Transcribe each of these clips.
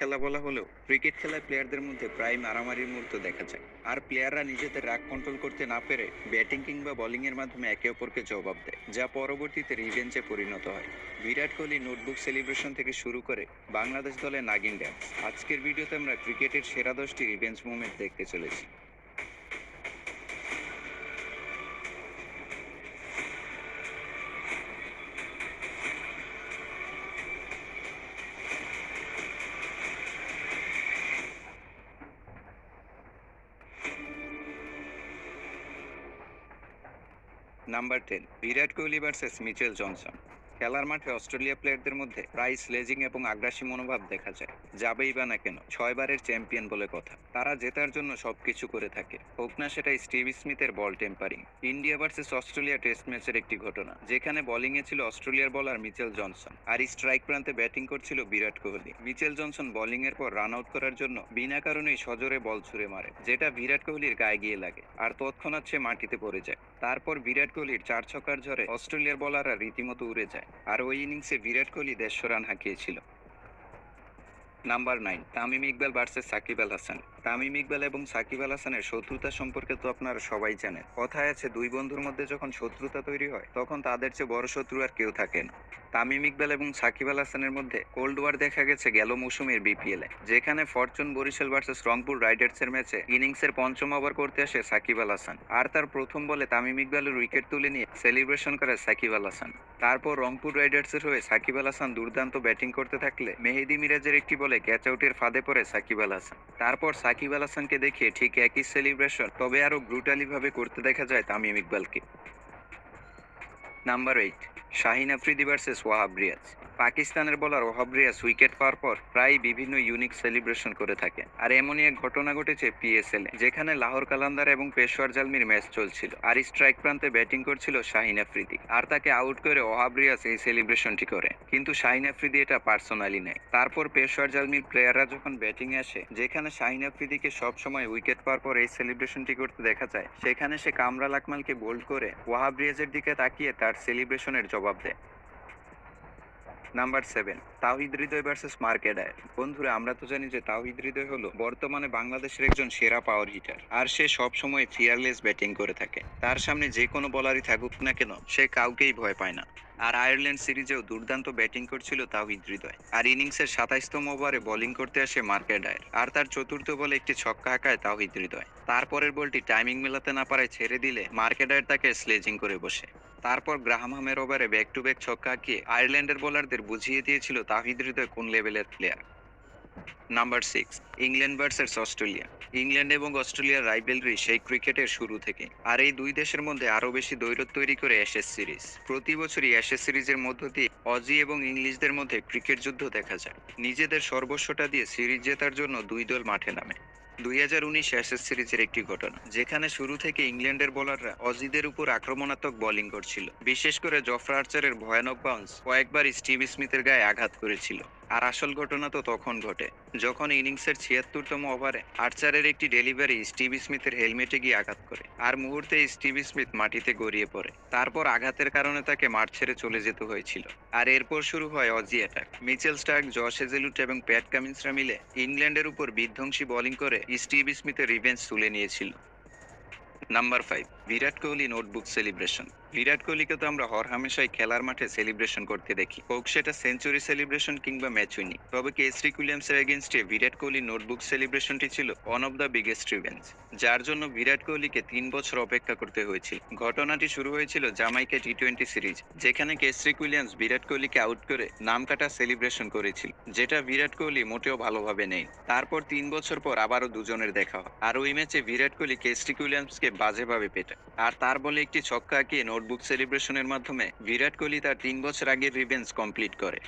খেলা বলা হলেও ক্রিকেট খেলায় প্লেয়ারদের মধ্যে প্রায় মারামারির মুহূর্ত দেখা যায়। আর প্লেয়াররা নিজেদের রাগ কন্ট্রোল করতে না পেরে ব্যাটিং কিংবা বোলিং এর মাধ্যমে একে অপরকে জবাব দেয়, যা পরবর্তীতে রিভেঞ্জে পরিণত হয়। বিরাট কোহলি নোটবুক সেলিব্রেশন থেকে শুরু করে বাংলাদেশ দলের নাগিন ড্যান্স, আজকের ভিডিওতে আমরা ক্রিকেটের সেরা 10টি রিভেঞ্জ মুভমেন্ট দেখতে চলেছি। Number 10, Virat Kohli versus Mitchell Johnson. খেলার মাঠে অস্ট্রেলিয়া প্লেয়ারদের মধ্যে প্রায় স্লেজিং এবং আগ্রাসী মনোভাব দেখা যায়। যাবেই বা না কেন, 6 বারের চ্যাম্পিয়ন বলে কথা, তারা জেতার জন্য সবকিছু করে থাকে, হোক না সেটা স্টিভ স্মিথের ball tampering. India versus Australia test ম্যাচের একটি ঘটনা, যেখানে বোলিংয়ে ছিল অস্ট্রেলিয়ার বলার মিচেল জনসন আর স্ট্রাইক প্রান্তে ব্যাটিং করছিল Virat Kohli. Mitchell Johnson bowling এর পর রান আউট করার জন্য বিনা কারণেই সজোরে বল ছুড়ে মারে, যেটা বিরাট কোহলির গায়ে গিয়ে লাগে আর তৎক্ষণাৎ সে মাটিতে পড়ে যায়। তারপর বিরাট কোহলির 4 ছক্কার ঝড়ে অস্ট্রেলিয়ার বলাররা রীতিমতো উড়ে যায়, আর ওই ইনিংসে বিরাট কোহলি 150 রান হাঁকিয়েছিল। Number 9, Tamim Iqbal versus Shakib Al Hasan. তামিম ইকবাল এবং সাকিব আল হাসানের শত্রুতা সম্পর্কে তো আপনারা সবাই জানেন। কথায় আছে, দুই বন্ধুর মধ্যে যখন শত্রুতা তৈরি হয় তখন তাদের চেয়ে বড় শত্রু আর কেউ থাকে না। তামিম ইকবাল এবং সাকিব আল হাসানের মধ্যে কোল্ড ওয়ার দেখা গেছে গেল মৌসুমের বিপিএলে, যেখানে ফরচুন বরিশাল ভার্সেস রংপুর রাইডার্সের ম্যাচে ইনিংসের পঞ্চম ওভার করতে আসে সাকিব আল হাসান, আর তার প্রথম বলে তামিম ইকবালের উইকেট তুলে নিয়ে সেলিব্রেশন করে সাকিব আল হাসান। তারপর রংপুর রাইডার্সের হয়ে সাকিব আল হাসান দুর্দান্ত ব্যাটিং করতে থাকলে মেহেদী মিরাজের একটি বলে ক্যাচ আউটের ফাঁদে পড়ে সাকিব আল হাসান। তারপর সাকিব আল হাসানকে দেখিয়ে ঠিক একই সেলিব্রেশন, তবে আরো ব্রুটালি ভাবে করতে দেখা যায় তামিম ইকবালকে। Number 8, Shaheen Afridi versus Wahab Riaz. পাকিস্তানের বোলার ওয়াহাব রিয়াজ উইকেট পাওয়ার পর প্রায় বিভিন্ন ইউনিক সেলিব্রেশন করে থাকে, আর এমনই এক ঘটনা ঘটেছে পিএসএল, যেখানে লাহোর কালান্দার এবং পেশোয়ার জালমির ম্যাচ চলছিল আর স্ট্রাইক প্রান্তে ব্যাটিং করছিল শাহিন আফ্রিদি, আর তাকে আউট করে ওয়াহাব রিয়াজ এই সেলিব্রেশনটি করে। কিন্তু শাহিন আফ্রিদি এটা পার্সোনালি নেয়। তারপর পেশোয়ার জালমির প্লেয়াররা যখন ব্যাটিং এ আসে, যেখানে শাহিন আফ্রিদিকে সবসময় উইকেট পাওয়ার পর এই সেলিব্রেশনটি করতে দেখা যায়, সেখানে সে কামরাল আকমালকে বোল্ড করে ওয়াহাব রিয়াজের দিকে তাকিয়ে তার সেলিব্রেশনের জবাব দেয়। Number 7, Towhid Hridoy versus mark এডায়ার। বন্ধুরা, আমরা তো জানি যে তাওহিদ হৃদয় হলো বর্তমানে বাংলাদেশের একজন সেরা পাওয়ার হিটার, আর সে সব সময় ফিয়ারলেস ব্যাটিং করে থাকে। তার সামনে যে কোনো বলারই থাকুক না কেন, সে কাউকেই ভয় পায় না। আর আয়ারল্যান্ড সিরিজেও দুর্দান্ত ব্যাটিং করছিল তাওহিদ হৃদয়, আর ইনিংসের 27তম ওভারে বোলিং করতে আসে মার্ক এডায়ার, আর তার চতুর্থ বলে একটি ছক্কা হাঁকায় তাওহিদ হৃদয়। তারপরের বলটি টাইমিং মেলাতে না পারায় ছেড়ে দিলে মার্ক এডায়ার তাকে স্লেজিং করে বসে। তারপর গ্রাহামের ওভারে ব্যাক টু ব্যাক ছক্কা হাঁকিয়ে আয়ারল্যান্ডের বোলারদের বুঝিয়ে দিয়েছিল তাহিদ হৃদয় কোন লেভেলের player. Number 6, England versus Australia. England এবং অস্ট্রেলিয়ার রাইভেলরি সেই ক্রিকেটের শুরু থেকে, আর এই দুই দেশের মধ্যে আরো বেশি দ্বৈরথ তৈরি করে অ্যাশেজ সিরিজ। প্রতি বছরই অ্যাশেজ সিরিজের মধ্য দিয়ে অজি এবং ইংলিশদের মধ্যে ক্রিকেট যুদ্ধ দেখা যায়। নিজেদের সর্বস্বটা দিয়ে সিরিজ জেতার জন্য দুই দল মাঠে নামে। 2019 অ্যাশেজ সিরিজের একটি ঘটনা, যেখানে শুরু থেকে ইংল্যান্ডের বোলাররা অজিদের উপর আক্রমণাত্মক বোলিং করছিল। বিশেষ করে জফরা আর্চারের ভয়ানক বাউন্স কয়েকবার স্টিভ স্মিথের গায়ে আঘাত করেছিল। আর আসল ঘটনা তো তখন ঘটে, যখন ইনিংসের 76তম ওভারে আর্চারের একটি ডেলিভারি স্টিভ স্মিথের হেলমেটে গিয়ে আঘাত করে, আর মুহূর্তে স্টিভ স্মিথ মাটিতে গড়িয়ে পড়ে। তারপর আঘাতের কারণে তাকে মাঠ ছেড়ে চলে যেতে হয়েছিল। আর এরপর শুরু হয় Aussie attack. Mitchell Starc, Josh Hazlewood এবং প্যাট কামিন্সরা মিলে ইংল্যান্ডের উপর বিধ্বংসী বোলিং করে স্টিভ স্মিথের রিভেঞ্জ তুলে নিয়েছিল। Number 5, Virat Kohli notebook celebration. বিরাট কোহলিকে তো আমরা হরহামেশাই খেলার মাঠে সেলিব্রেশন করতে দেখি, হোক সেটা সেঞ্চুরি সেলিব্রেশন কিংবা ম্যাচ উইনিং। তবে কেসরি উইলিয়ামসের এগেইনস্টে বিরাট কোহলির নোটবুক সেলিব্রেশনটি ছিল one of the biggest revenge, যার জন্য বিরাট কোহলিকে 3 বছর অপেক্ষা করতে হয়েছিল। ঘটনাটি শুরু হয়েছিল জামাইকা টি20 সিরিজ, যেখানে কেসরি উইলিয়ামস বিরাট কোহলিকে আউট করে নামকাটা সেলিব্রেশন করেছিল, যেটা বিরাট কোহলি মোটেও ভালোভাবে নেই। তারপর 3 বছর পর আবারও দুজনের দেখা হয়, আর ওই ম্যাচে বিরাট কোহলি কেসরি উইলিয়ামসকে বাজেভাবে পেটায়, আর তার বলে একটি ছক্কা হাঁকিয়ে নোটবুক সেলিব্রেশনের মাধ্যমে বিরাট কোহলি তার 3 বছর আগের রিভেঞ্জ কমপ্লিট করে।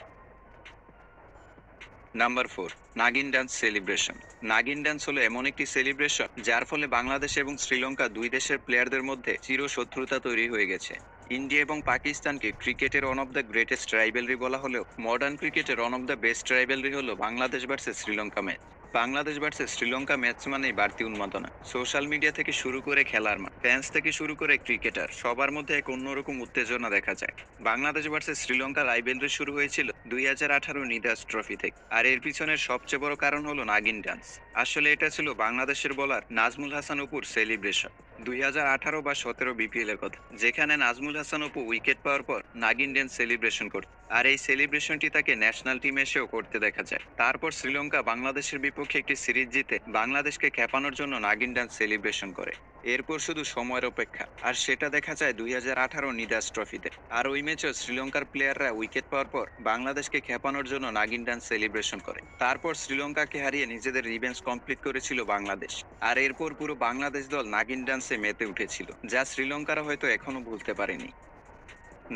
নাম্বার 4, নাগিন ডান্স সেলিব্রেশন। নাগিন ডান্স হলো এমন একটি সেলিব্রেশন যার ফলে বাংলাদেশ এবং শ্রীলঙ্কা দুই দেশের প্লেয়ারদের মধ্যে চির শত্রুতা তৈরি হয়ে গেছে। ইন্ডিয়া এবং পাকিস্তানকে ক্রিকেটের one of the greatest rivalry বলা হলেও মডার্ন ক্রিকেটের one of the best rivalry হলো Bangladesh versus Sri Lanka match. Bangladesh versus Sri Lanka match মানেই বাড়তি উন্মাদনা। সোশ্যাল মিডিয়া থেকে শুরু করে খেলার মাঠ, ফ্যান্স থেকে শুরু করে ক্রিকেটার, সবার মধ্যে এক অন্যরকম উত্তেজনা দেখা যায়। বাংলাদেশ ভার্সেস শ্রীলঙ্কা রাইভেলরি শুরু হয়েছিল 2018 নিদাস ট্রফি থেকে, আর এর পিছনের সবচেয়ে বড় কারণ হলো নাগিন ডান্স। আসলে এটা ছিল বাংলাদেশের বোলার নাজমুল হাসান অপুর সেলিব্রেশন। 2018 বা 17 বিপিএল এর কথা, যেখানে নাজমুল হাসান অপু উইকেট পাওয়ার পর নাগিন ড্যান্স সেলিব্রেশন করত। আর এই সেলিব্রেশনটি তাকে ন্যাশনাল টিমে এসেও করতে দেখা যায়। তারপর শ্রীলঙ্কা বাংলাদেশের বিপক্ষে একটি সিরিজ জিতে বাংলাদেশকে খেপানোর জন্য নাগিন ড্যান্স সেলিব্রেশন করে। এরপর শুধু সময়ের অপেক্ষা, আর সেটা দেখা যায় 2018 নিদাস ট্রফিতে। আর ওই ম্যাচেও শ্রীলঙ্কার প্লেয়াররা উইকেট পাওয়ার পর বাংলাদেশকে খেপানোর জন্য নাগিন ড্যান্স সেলিব্রেশন করে। তারপর শ্রীলঙ্কাকে হারিয়ে নিজেদের রিভেঞ্জ কমপ্লিট করেছিল বাংলাদেশ। আর এরপর পুরো বাংলাদেশ দল নাগিন ডান্সে মেতে উঠেছিল, যা শ্রীলঙ্কারা হয়তো এখনো ভুলতে পারেনি।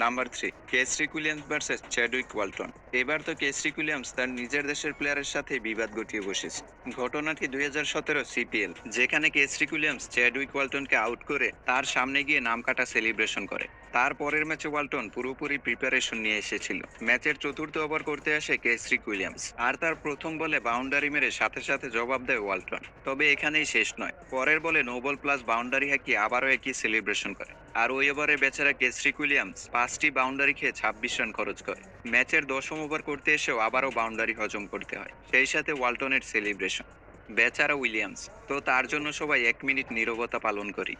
Number 3, Kesari Williams versus Chadwick Walton. এবার তো কেসরি উইলিয়ামস তার নিজের দেশের প্লেয়ারের সাথে বিবাদ ঘটিয়ে বসেছে। ঘটনাটি 2017 সিপিএল, যেখানে কেসরি উইলিয়ামস চ্যাডউইক ওয়ালটনকে আউট করে তার সামনে গিয়ে নাম কাটা সেলিব্রেশন করে। তার পরের ম্যাচে ওয়ালটন পুরোপুরি প্রিপারেশন নিয়ে এসেছিল। ম্যাচের চতুর্থ ওভার করতে আসে কেসরি উইলিয়ামস, আর তার প্রথম বলে বাউন্ডারি মেরে সাথে সাথে জবাব দেয় ওয়ালটন। তবে এখানেই শেষ নয়, পরের বলে নো বল প্লাস বাউন্ডারি হাঁকিয়ে আবারও একই সেলিব্রেশন করে। আর ওই ওভারে বেচারা কেসরি উইলিয়ামস 5টি বাউন্ডারি খেয়ে 26 রান খরচ করে। ম্যাচের 10ম ওভার করতে এসেও আবারও বাউন্ডারি হজম করতে হয়, সেই সাথে ওয়ালটনের সেলিব্রেশন। বেচারা উইলিয়ামস, তো তার জন্য সবাই 1 মিনিট নীরবতা পালন করি।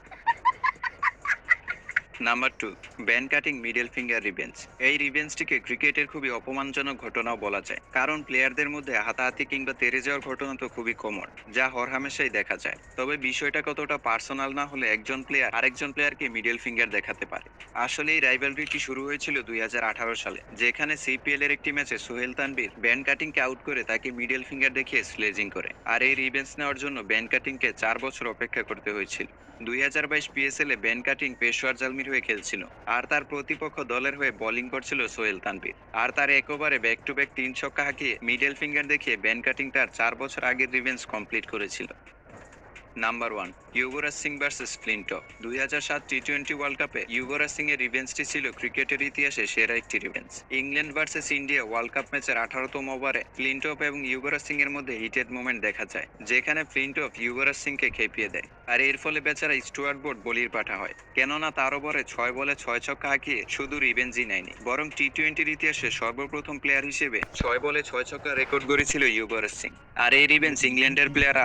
Number 2, ban cutting middle finger revenge. এই রিভেঞ্জটিকে ক্রিকেটের খুবই অপমানজনক ঘটনাও বলা যায়, কারণ প্লেয়ারদের মধ্যে হাতাহাতি কিংবা তেড়ে যাওয়ার ঘটনা তো খুবই কমন, যা হরহামেশাই দেখা যায়। তবে বিষয়টা কতটা পার্সোনাল না হলে একজন প্লেয়ার আরেকজন প্লেয়ারকে মিডল ফিঙ্গার দেখাতে পারে। আসলে এই রাইভালরিটি শুরু হয়েছিল 2018 সালে, যেখানে সিপিএল এর একটি ম্যাচে সোহেল তানভীর ব্যান কাটিংকে আউট করে তাকে মিডল ফিঙ্গার দেখিয়ে স্লেজিং করে। আর এই রিভেঞ্জ নেওয়ার জন্য ব্যান কাটিংকে 4 বছর অপেক্ষা করতে হয়েছিল। 2022 পিএসএল এ বেন কাটিং পেশোয়ার জালমির হয়ে খেলছিল, আর তার প্রতিপক্ষ দলের হয়ে বোলিং করছিল সোহেল তানভীর। আর তার এক ওভারে ব্যাক টু ব্যাক 3 ছক্কা হাঁকিয়ে মিডল ফিঙ্গার দেখিয়ে বেন কাটিং তার 4 বছর আগের রিভেঞ্জ কমপ্লিট করেছিল। Number 1, Yuvraj Singh versus Flintoff. 2007 টি-20 ওয়ার্ল্ড কাপে ইউবরাজ সিং এর রিভেঞ্জটি ছিল ক্রিকেটের ইতিহাসে সেরা একটি revenge. England versus India world cup ম্যাচের 18তম ওভারে ফ্লিনটফ এবং ইউবরাজ সিং এর মধ্যে হিটেড মোমেন্ট দেখা যায়, যেখানে ফ্লিনটফ ইউবরাজ সিংকে খেপিয়ে দেয়। আর এর ফলে বেচারা স্টুয়ার্ট বোর্ড বলির পাঠা হয়, কেননা তার ওভারে 6 বলে 6 ছক্কা হাঁকিয়ে শুধু রিভেঞ্জই নেয়নি, বরং টি-20-র ইতিহাসে সর্বপ্রথম প্লেয়ার হিসেবে 6 বলে 6 ছক্কা রেকর্ড গড়েছিল ইউবরাজ সিং। আর এই রিভেঞ্জ ইংল্যান্ডের প্লেয়ার